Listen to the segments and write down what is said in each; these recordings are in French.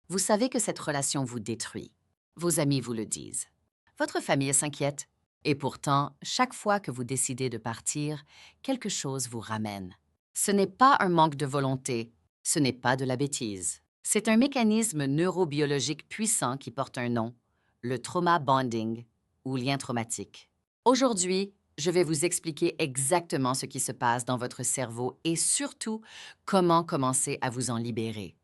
Vous savez que cette relation vous détruit. Vos amis vous le disent. Votre famille s'inquiète. Et pourtant, chaque fois que vous décidez de partir, quelque chose vous ramène. Ce n'est pas un manque de volonté, ce n'est pas de la bêtise. C'est un mécanisme neurobiologique puissant qui porte un nom, le trauma bonding ou lien traumatique. Aujourd'hui, je vais vous expliquer exactement ce qui se passe dans votre cerveau et surtout comment commencer à vous en libérer.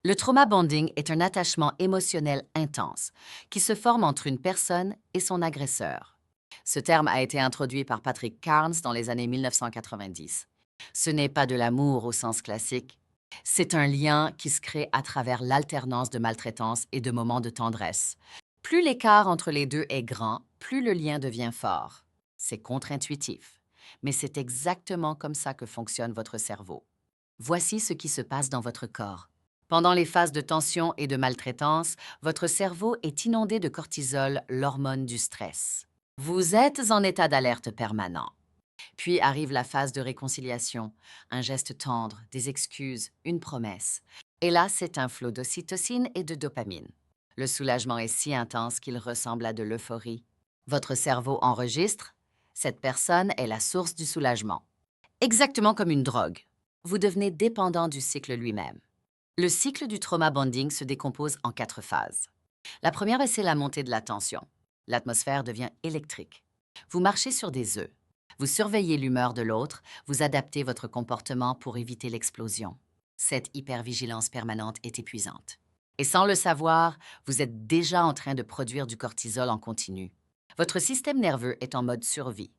Le trauma bonding est un attachement émotionnel intense qui se forme entre une personne et son agresseur. Ce terme a été introduit par Patrick Carnes dans les années 1990. Ce n'est pas de l'amour au sens classique. C'est un lien qui se crée à travers l'alternance de maltraitance et de moments de tendresse. Plus l'écart entre les deux est grand, plus le lien devient fort. C'est contre-intuitif, mais c'est exactement comme ça que fonctionne votre cerveau. Voici ce qui se passe dans votre corps. Pendant les phases de tension et de maltraitance, votre cerveau est inondé de cortisol, l'hormone du stress. Vous êtes en état d'alerte permanent. Puis arrive la phase de réconciliation, un geste tendre, des excuses, une promesse. Et là, c'est un flot d'ocytocine et de dopamine. Le soulagement est si intense qu'il ressemble à de l'euphorie. Votre cerveau enregistre, cette personne est la source du soulagement. Exactement comme une drogue. Vous devenez dépendant du cycle lui-même. Le cycle du trauma bonding se décompose en 4 phases. La première, c'est la montée de la tension. L'atmosphère devient électrique. Vous marchez sur des œufs. Vous surveillez l'humeur de l'autre, vous adaptez votre comportement pour éviter l'explosion. Cette hypervigilance permanente est épuisante. Et sans le savoir, vous êtes déjà en train de produire du cortisol en continu. Votre système nerveux est en mode survie.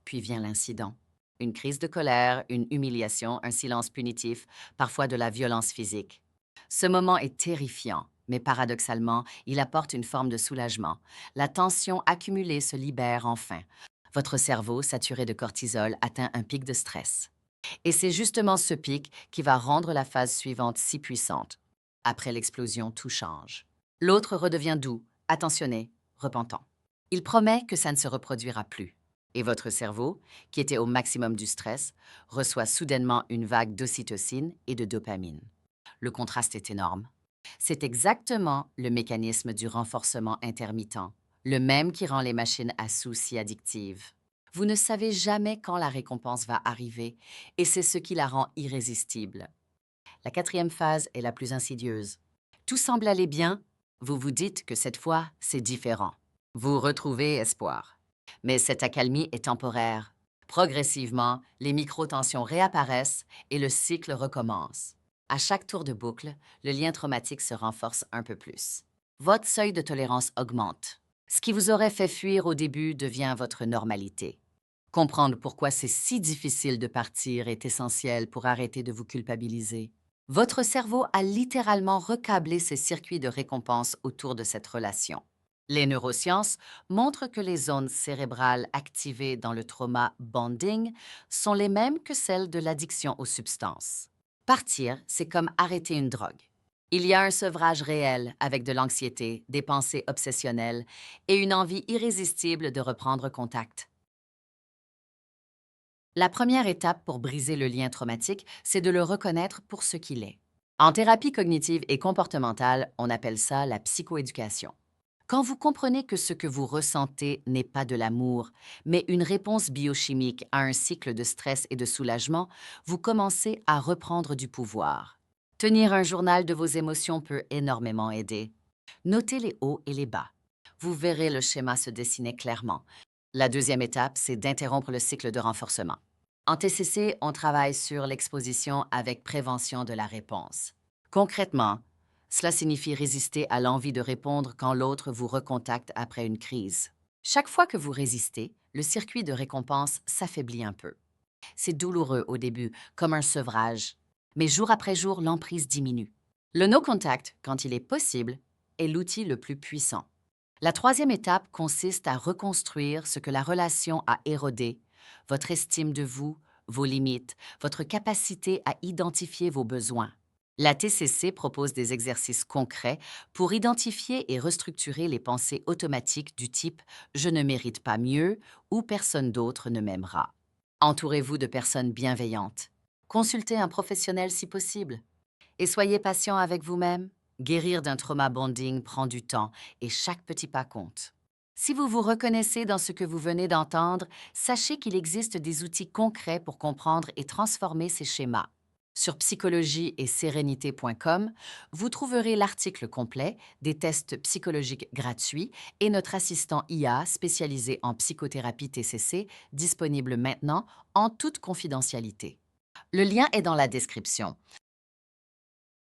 Puis vient l'incident. Une crise de colère, une humiliation, un silence punitif, parfois de la violence physique. Ce moment est terrifiant, mais paradoxalement, il apporte une forme de soulagement. La tension accumulée se libère enfin. Votre cerveau, saturé de cortisol, atteint un pic de stress. Et c'est justement ce pic qui va rendre la phase suivante si puissante. Après l'explosion, tout change. L'autre redevient doux, attentionné, repentant. Il promet que ça ne se reproduira plus. Et votre cerveau, qui était au maximum du stress, reçoit soudainement une vague d'ocytocine et de dopamine. Le contraste est énorme. C'est exactement le mécanisme du renforcement intermittent, le même qui rend les machines à sous si addictives. Vous ne savez jamais quand la récompense va arriver, et c'est ce qui la rend irrésistible. La quatrième phase est la plus insidieuse. Tout semble aller bien, vous vous dites que cette fois, c'est différent. Vous retrouvez espoir. Mais cette accalmie est temporaire. Progressivement, les micro-tensions réapparaissent et le cycle recommence. À chaque tour de boucle, le lien traumatique se renforce un peu plus. Votre seuil de tolérance augmente. Ce qui vous aurait fait fuir au début devient votre normalité. Comprendre pourquoi c'est si difficile de partir est essentiel pour arrêter de vous culpabiliser. Votre cerveau a littéralement recablé ses circuits de récompense autour de cette relation. Les neurosciences montrent que les zones cérébrales activées dans le trauma bonding sont les mêmes que celles de l'addiction aux substances. Partir, c'est comme arrêter une drogue. Il y a un sevrage réel avec de l'anxiété, des pensées obsessionnelles et une envie irrésistible de reprendre contact. La première étape pour briser le lien traumatique, c'est de le reconnaître pour ce qu'il est. En thérapie cognitive et comportementale, on appelle ça la psychoéducation. Quand vous comprenez que ce que vous ressentez n'est pas de l'amour, mais une réponse biochimique à un cycle de stress et de soulagement, vous commencez à reprendre du pouvoir. Tenir un journal de vos émotions peut énormément aider. Notez les hauts et les bas. Vous verrez le schéma se dessiner clairement. La deuxième étape, c'est d'interrompre le cycle de renforcement. En TCC, on travaille sur l'exposition avec prévention de la réponse. Concrètement, cela signifie résister à l'envie de répondre quand l'autre vous recontacte après une crise. Chaque fois que vous résistez, le circuit de récompense s'affaiblit un peu. C'est douloureux au début, comme un sevrage, mais jour après jour, l'emprise diminue. Le no-contact, quand il est possible, est l'outil le plus puissant. La troisième étape consiste à reconstruire ce que la relation a érodé, votre estime de vous, vos limites, votre capacité à identifier vos besoins. La TCC propose des exercices concrets pour identifier et restructurer les pensées automatiques du type « je ne mérite pas mieux » ou « personne d'autre ne m'aimera ». Entourez-vous de personnes bienveillantes. Consultez un professionnel si possible. Et soyez patient avec vous-même. Guérir d'un trauma bonding prend du temps et chaque petit pas compte. Si vous vous reconnaissez dans ce que vous venez d'entendre, sachez qu'il existe des outils concrets pour comprendre et transformer ces schémas. Sur psychologie et sérénité.com, vous trouverez l'article complet, des tests psychologiques gratuits et notre assistant IA spécialisé en psychothérapie TCC, disponible maintenant en toute confidentialité. Le lien est dans la description.